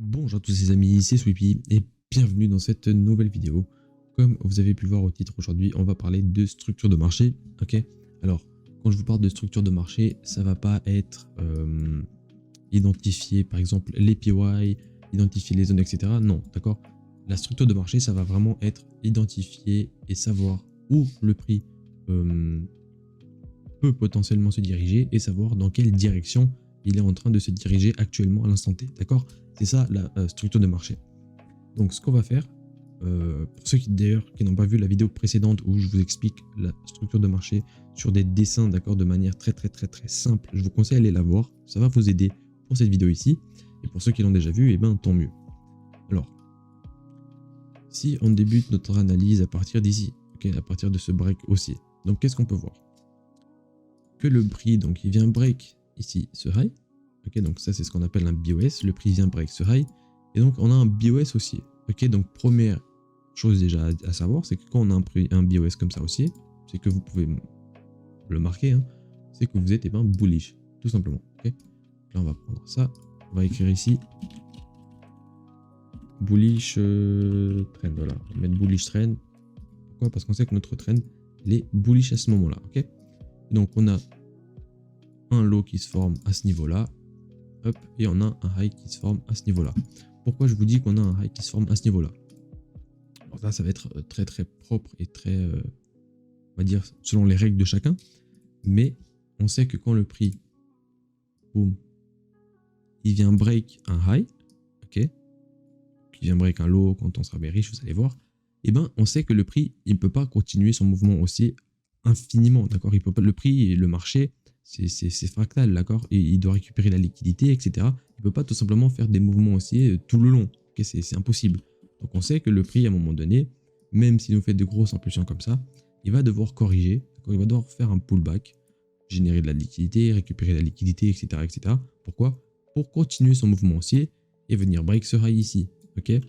Bonjour à tous les amis, c'est Sweepy et bienvenue dans cette nouvelle vidéo. Comme vous avez pu le voir au titre aujourd'hui, on va parler de structure de marché. Ok. Alors, quand je vous parle de structure de marché, ça va pas être identifier par exemple les PY, identifier les zones, etc. Non, d'accord. La structure de marché, ça va vraiment être identifier et savoir où le prix peut potentiellement se diriger et savoir dans quelle direction il est en train de se diriger actuellement à l'instant T. D'accord. C'est ça la structure de marché. Donc ce qu'on va faire, pour ceux qui d'ailleurs qui n'ont pas vu la vidéo précédente où je vous explique la structure de marché sur des dessins, d'accord, de manière très simple, je vous conseille d'aller la voir, ça va vous aider pour cette vidéo ici. Et pour ceux qui l'ont déjà vu, et ben tant mieux. Alors, si on débute notre analyse à partir d'ici, ok, à partir de ce break haussier, donc qu'est-ce qu'on peut voir? Que le prix, donc il vient break ici ce high. Ok, donc ça c'est ce qu'on appelle un BOS, le prix vient break ce high, et donc on a un BOS haussier. Ok, donc première chose déjà à savoir, c'est que quand on a un BOS comme ça haussier, c'est que vous pouvez le marquer, hein, c'est que vous êtes bullish, tout simplement. Ok, là on va prendre ça, on va écrire ici bullish trend, voilà, on va mettre bullish trend. Pourquoi? Parce qu'on sait que notre trend il est bullish à ce moment-là. Ok, donc on a un low qui se forme à ce niveau-là. Hop, et on a un high qui se forme à ce niveau-là. Pourquoi je vous dis qu'on a un high qui se forme à ce niveau-là? Alors là, ça va être très propre et très, on va dire, selon les règles de chacun. Mais on sait que quand le prix, boum, il vient break un high, ok, il vient break un low quand on sera bearish, vous allez voir, et ben on sait que le prix, il ne peut pas continuer son mouvement haussier infiniment, d'accord? Il peut pas, le prix et le marché, c'est fractal, d'accord? Et il doit récupérer la liquidité, etc. Il ne peut pas tout simplement faire des mouvements haussiers tout le long. Okay, c'est impossible. Donc on sait que le prix, à un moment donné, même s'il nous fait de grosses impulsions comme ça, il va devoir corriger, il va devoir faire un pullback, générer de la liquidité, récupérer la liquidité, etc. etc. Pourquoi? Pour continuer son mouvement haussier et venir break ce high ici. Ok? Et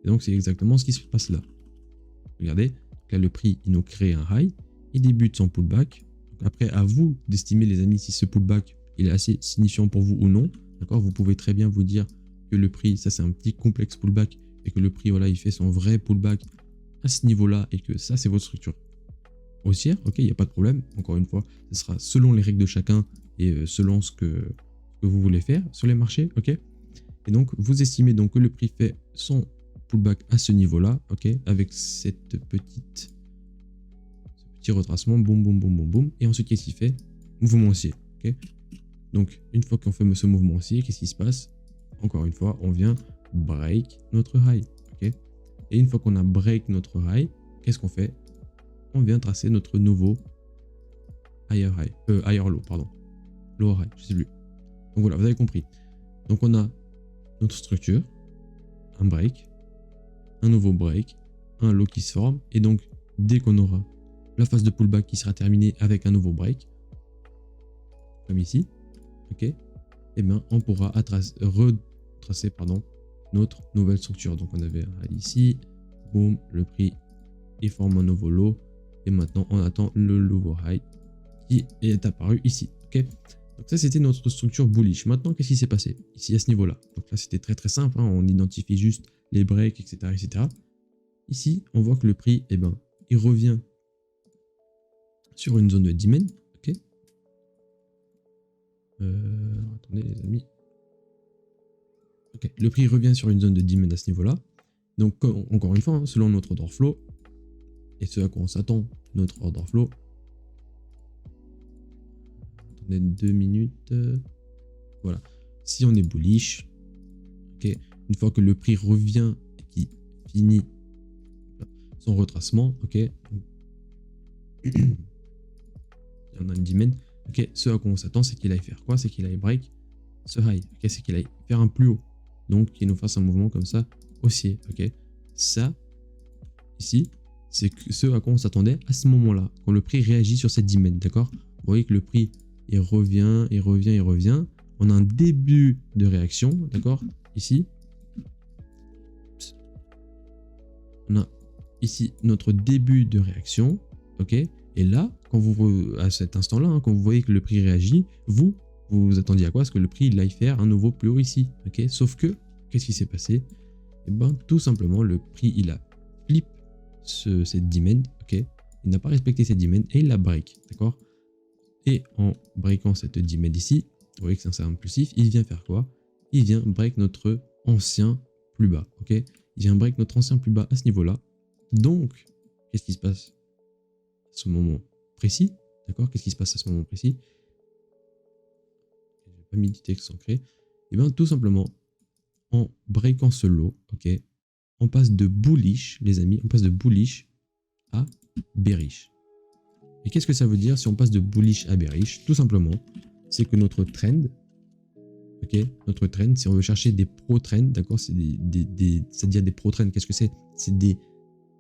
donc c'est exactement ce qui se passe là. Regardez, là le prix, il nous crée un high, il débute son pullback. Après, à vous d'estimer, les amis, si ce pullback il est assez signifiant pour vous ou non. D'accord, vous pouvez très bien vous dire que le prix, ça c'est un petit complexe pullback, et que le prix, voilà, il fait son vrai pullback à ce niveau-là, et que ça c'est votre structure haussière. Ok, il n'y a pas de problème. Encore une fois, ce sera selon les règles de chacun et selon ce que vous voulez faire sur les marchés. Ok, et donc vous estimez donc que le prix fait son pullback à ce niveau-là, ok, avec cette petit retracement, boum, boum, boum, boum, boum, et ensuite qu'est-ce qu'il fait? Mouvement haussier, ok. Donc une fois qu'on fait ce mouvement haussier, qu'est-ce qui se passe? Encore une fois, on vient break notre high, ok. Et une fois qu'on a break notre high, qu'est-ce qu'on fait? On vient tracer notre nouveau higher high, higher low, pardon, lower high, je sais plus. Donc voilà, vous avez compris. Donc on a notre structure, un break, un nouveau break, un low qui se forme, et donc dès qu'on aura la phase de pullback qui sera terminée avec un nouveau break, comme ici, ok, et bien on pourra retracer notre nouvelle structure. Donc on avait un high ici, boum, le prix il forme un nouveau low, et maintenant on attend le nouveau high qui est apparu ici, ok. Donc ça c'était notre structure bullish. Maintenant qu'est-ce qui s'est passé ici à ce niveau là? Donc là c'était très simple, hein, on identifie juste les breaks, etc., etc. Ici on voit que le prix, eh ben, il revient sur une zone de demand, ok. Attendez les amis. Ok, le prix revient sur une zone de demand à ce niveau-là. Donc encore une fois, hein, selon notre order flow et ce à quoi on s'attend, notre order flow. Attendez 2 minutes. Voilà. Si on est bullish, ok, une fois que le prix revient et qu'il finit son retracement, ok. On a une demand. Ok, ce à quoi on s'attend, c'est qu'il aille faire quoi? C'est qu'il aille break ce high. Ok, c'est qu'il aille faire un plus haut. Donc qu'il nous fasse un mouvement comme ça haussier. Ok, ça ici, c'est ce à quoi on s'attendait à ce moment-là, quand le prix réagit sur cette demand. D'accord, vous voyez que le prix il revient, il revient, il revient. On a un début de réaction. D'accord, ici. On a ici notre début de réaction. Ok, et là, quand vous, à cet instant-là, hein, quand vous voyez que le prix réagit, vous vous attendiez à quoi? Parce que le prix il aille faire un nouveau plus haut ici. Ok, sauf que qu'est-ce qui s'est passé? Et ben tout simplement, le prix, il a flip cette demand, ok? Il n'a pas respecté cette demand et il la break, d'accord? Et en breakant cette demand ici, vous voyez que c'est un cercle impulsif, il vient faire quoi? Il vient break notre ancien plus bas, ok? Il vient break notre ancien plus bas à ce niveau-là. Donc, qu'est-ce qui se passe à ce moment précis? D'accord? Qu'est-ce qui se passe à ce moment précis? Je n'ai pas mis du texte ancré. Et bien tout simplement, en breakant ce low, ok, on passe de bullish, les amis, on passe de bullish à bearish. Et qu'est-ce que ça veut dire si on passe de bullish à bearish? Tout simplement, c'est que notre trend, ok, notre trend, si on veut chercher des pro-trends, d'accord, c'est-à-dire des pro-trends, qu'est-ce que c'est? C'est des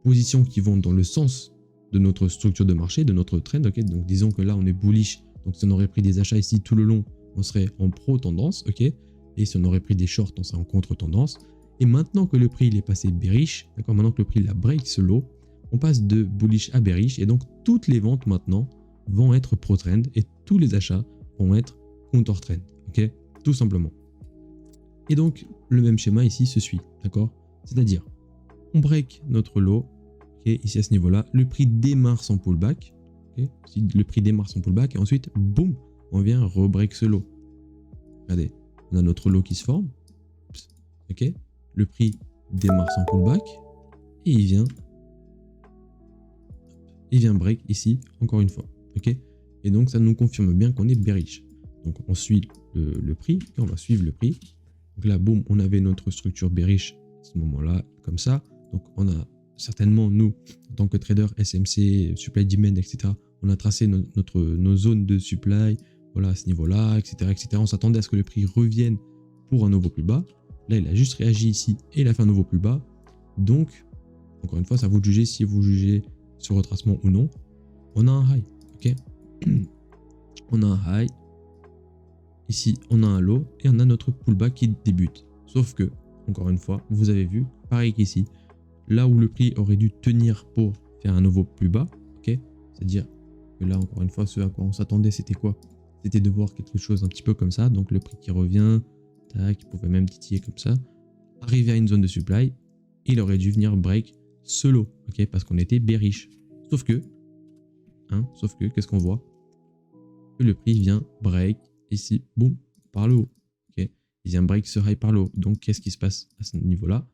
positions qui vont dans le sens de notre structure de marché, de notre trend, ok. Donc disons que là on est bullish, donc si on aurait pris des achats ici tout le long, on serait en pro-tendance, ok. Et si on aurait pris des shorts, on serait en contre-tendance. Et maintenant que le prix il est passé bearish, d'accord, maintenant que le prix il a break ce low, on passe de bullish à bearish et donc toutes les ventes maintenant vont être pro-trend et tous les achats vont être counter-trend, ok, tout simplement. Et donc le même schéma ici se suit, d'accord, c'est-à-dire on break notre low, okay, ici à ce niveau-là, le prix démarre son pullback, okay, le prix démarre son pullback et ensuite, boum, on vient rebreak ce low. Regardez, on a notre low qui se forme, ok, le prix démarre son pullback et il vient break ici encore une fois, ok. Et donc ça nous confirme bien qu'on est bearish. Donc on suit le prix, et on va suivre le prix. Donc là, boum, on avait notre structure bearish à ce moment-là, comme ça. Donc on a certainement, nous, en tant que trader SMC, supply demand, etc., on a tracé nos zones de supply, voilà, à ce niveau-là, etc., etc. On s'attendait à ce que le prix revienne pour un nouveau plus bas. Là, il a juste réagi ici et il a fait un nouveau plus bas. Donc, encore une fois, c'est à vous de juger si vous jugez ce retracement ou non. On a un high, ok. On a un high. Ici, on a un low et on a notre pullback qui débute. Sauf que, encore une fois, vous avez vu, pareil qu'ici, là où le prix aurait dû tenir pour faire un nouveau plus bas, ok, c'est-à-dire que là, encore une fois, ce à quoi on s'attendait, c'était quoi? C'était de voir quelque chose un petit peu comme ça, donc le prix qui revient, tac, il pouvait même titiller comme ça, arriver à une zone de supply, il aurait dû venir break ce low, ok, parce qu'on était bearish. Sauf que, qu'est-ce qu'on voit? Que le prix vient break ici, boum, par le haut, ok, il vient break ce high par le haut. Donc, qu'est-ce qui se passe à ce niveau-là?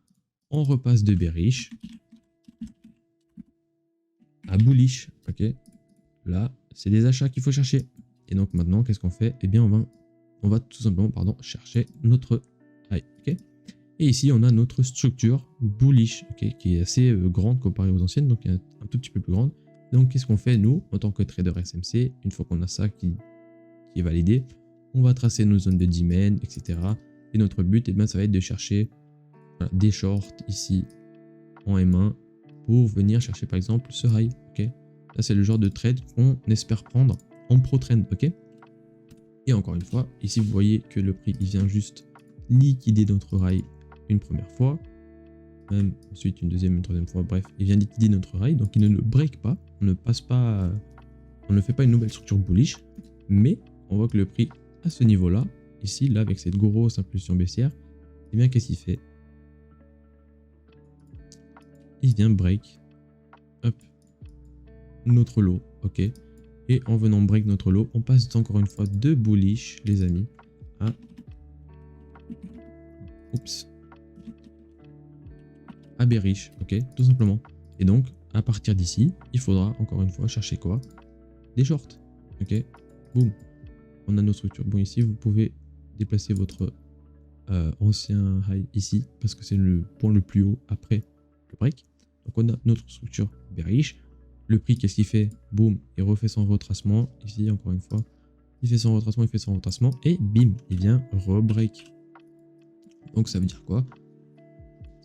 On repasse de bearish à bullish, ok. Là, c'est les achats qu'il faut chercher. Et donc maintenant, qu'est-ce qu'on fait? Eh bien, on va tout simplement, chercher notre high, ok. Et ici, on a notre structure bullish, ok, qui est assez grande comparée aux anciennes, donc un tout petit peu plus grande. Donc, qu'est-ce qu'on fait, nous, en tant que trader SMC, une fois qu'on a ça qui est validé, on va tracer nos zones de demand, etc. Et notre but, eh bien, ça va être de chercher des shorts ici en M1 pour venir chercher par exemple ce high, ok. Là, c'est le genre de trade qu'on espère prendre en pro-trend, ok. Et encore une fois, ici, vous voyez que le prix, il vient juste liquider notre high une première fois, même ensuite une deuxième, une troisième fois, bref, il vient liquider notre high, donc il ne le break pas, on ne passe pas, on ne fait pas une nouvelle structure bullish, mais on voit que le prix à ce niveau-là, ici, là, avec cette grosse impulsion baissière, eh bien, qu'est-ce qu'il fait? Il vient break, hop, notre low, ok. Et en venant break notre low, on passe encore une fois de bullish, les amis, à, à bearish, ok, tout simplement. Et donc, à partir d'ici, il faudra encore une fois chercher quoi? Des shorts, ok. Boum, on a nos structures. Bon, ici, vous pouvez déplacer votre ancien high ici, parce que c'est le point le plus haut après le break. Donc, on a notre structure bearish. Le prix, qu'est-ce qu'il fait? Boum, il refait son retracement. Ici, encore une fois, il fait son retracement, et bim, il vient rebreak. Donc, ça veut dire quoi?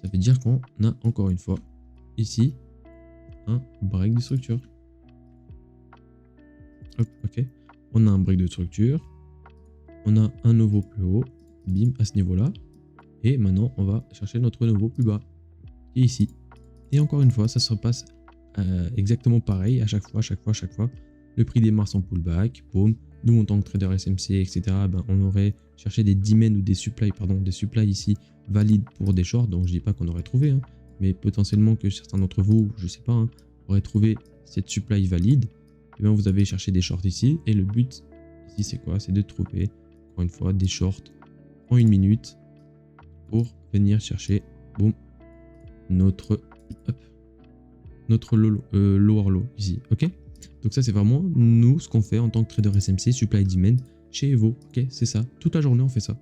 Ça veut dire qu'on a encore une fois, ici, un break de structure. Hop, ok. On a un break de structure. On a un nouveau plus haut. Bim, à ce niveau-là. Et maintenant, on va chercher notre nouveau plus bas. Et ici. Et encore une fois, ça se repasse exactement pareil à chaque fois. le prix des mars en pullback, boum. Nous, en tant que trader SMC, etc., ben, on aurait cherché des demanding ou des supply ici valides pour des shorts. Donc, je dis pas qu'on aurait trouvé, hein, mais potentiellement que certains d'entre vous, je sais pas, hein, auraient trouvé cette supply valide. Et bien, vous avez cherché des shorts ici. Et le but ici, c'est quoi? C'est de trouver, encore une fois, des shorts en 1 minute pour venir chercher, boum, notre lower low ici, ok? Donc ça, c'est vraiment nous, ce qu'on fait en tant que trader SMC, supply demand, chez Evo, ok? C'est ça, toute la journée, on fait ça.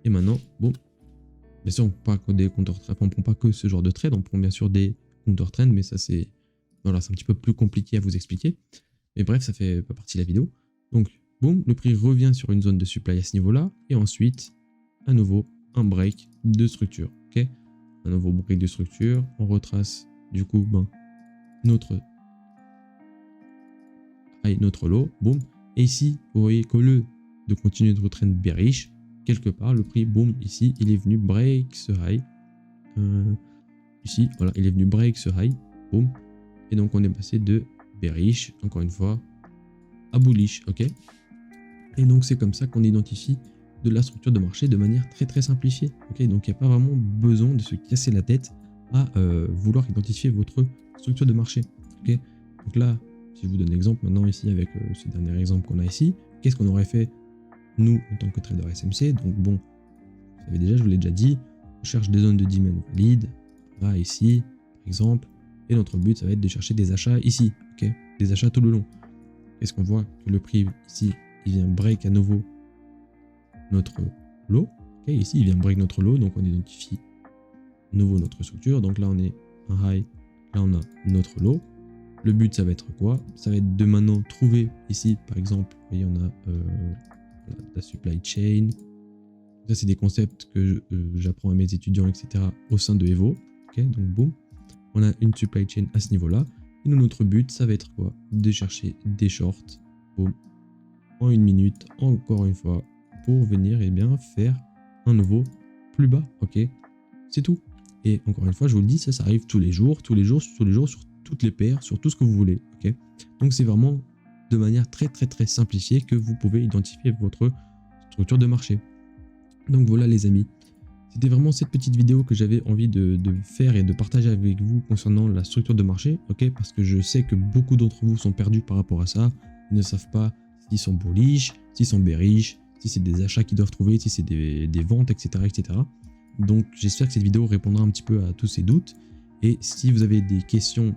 Et maintenant, bon, bien sûr, on ne prend pas que des compteurs trend, on ne prend pas que ce genre de trade, on prend bien sûr des compteurs trend, mais ça, c'est voilà, c'est un petit peu plus compliqué à vous expliquer. Mais bref, ça fait pas partie de la vidéo. Donc, boum, le prix revient sur une zone de supply à ce niveau-là, et ensuite, à nouveau, un break de structure, ok? Un nouveau break de structure, on retrace du coup ben, notre high, notre low, boum. Et ici, vous voyez qu'au lieu de continuer notre trend bearish, quelque part, le prix, boum, ici, il est venu break ce high. Ici, voilà, il est venu break ce high, boum. Et donc, on est passé de bearish, encore une fois, à bullish, ok? Et donc, c'est comme ça qu'on identifie de la structure de marché de manière très très simplifiée, ok? Donc, il n'y a pas vraiment besoin de se casser la tête à vouloir identifier votre structure de marché, ok? Donc là, si je vous donne l'exemple maintenant ici avec ce dernier exemple qu'on a ici, qu'est-ce qu'on aurait fait nous en tant que trader SMC? Donc bon, vous savez déjà, je vous l'ai déjà dit, on cherche des zones de demand valides, là ici par exemple, et notre but ça va être de chercher des achats ici, ok? Des achats tout le long. Est-ce qu'on voit que le prix ici, il vient break à nouveau notre low, ok? Ici il vient break notre low, donc on identifie à nouveau notre structure, donc là on est un high, là on a notre low. Le but, ça va être quoi? Ça va être de maintenant trouver ici, par exemple, vous voyez, on a la supply chain. Ça, c'est des concepts que j'apprends à mes étudiants, etc. au sein de Evo. Ok, donc boum, on a une supply chain à ce niveau-là. Et nous, notre but, ça va être quoi? De chercher des shorts, boum, en 1 minute, encore une fois, pour venir et bien faire un nouveau plus bas. Ok, c'est tout. Et encore une fois, je vous le dis, ça arrive tous les jours, sur toutes les paires, sur tout ce que vous voulez. Okay, donc c'est vraiment de manière très très très simplifiée que vous pouvez identifier votre structure de marché. Donc voilà les amis, c'était vraiment cette petite vidéo que j'avais envie de faire et de partager avec vous concernant la structure de marché, ok, parce que je sais que beaucoup d'entre vous sont perdus par rapport à ça, ils ne savent pas s'ils sont bullish, s'ils sont bearish, si c'est des achats qu'ils doivent trouver, si c'est des ventes, etc., etc. Donc j'espère que cette vidéo répondra un petit peu à tous ces doutes. Et si vous avez des questions,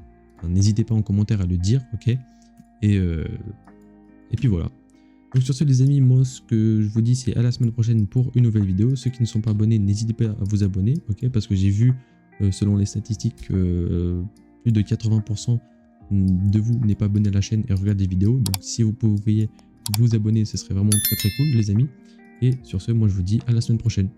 n'hésitez pas en commentaire à le dire, ok? Et puis voilà. Donc sur ce les amis, moi ce que je vous dis c'est à la semaine prochaine pour une nouvelle vidéo. Ceux qui ne sont pas abonnés, n'hésitez pas à vous abonner, ok? Parce que j'ai vu, selon les statistiques, plus de 80% de vous n'est pas abonné à la chaîne et regarde des vidéos. Donc si vous pouviez vous abonner, ce serait vraiment très très cool les amis. Et sur ce, moi je vous dis à la semaine prochaine.